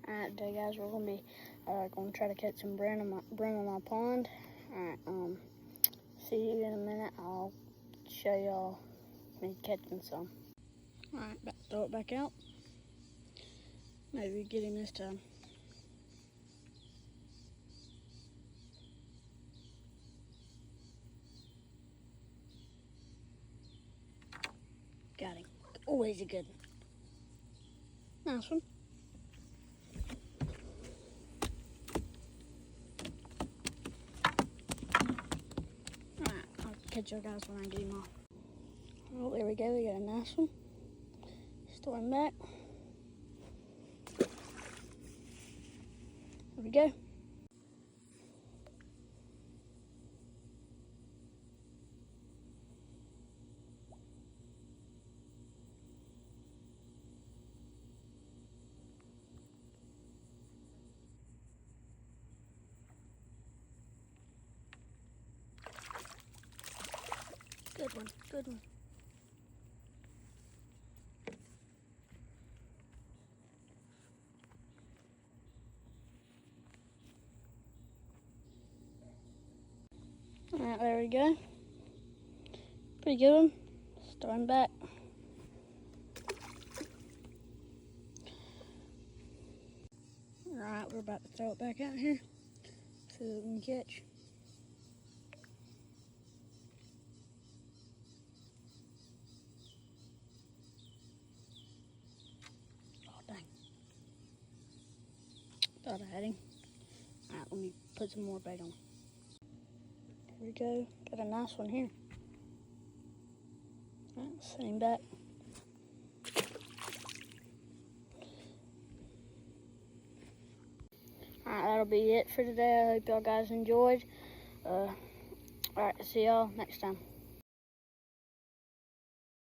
Alright, today guys, we're gonna be gonna try to catch some bream in my pond. Alright, see you in a minute. I'll show y'all me catching some. Alright, throw it back out. Maybe get him this time. Got him. Oh, he's a good one. Nice one. Alright, I'll catch you guys when I get him off. Oh, there we go. We got a nice one. Store him back. There we go. Good one, good one. Alright, there we go. Pretty good one. Throw him back. Alright, we're about to throw it back out here. See what we can catch. Oh, dang. Thought I had him. Alright, let me put some more bait on. Here we go. Got a nice one here. Alright, send him back. Alright, that'll be it for today. I hope y'all guys enjoyed. Alright, see y'all next time.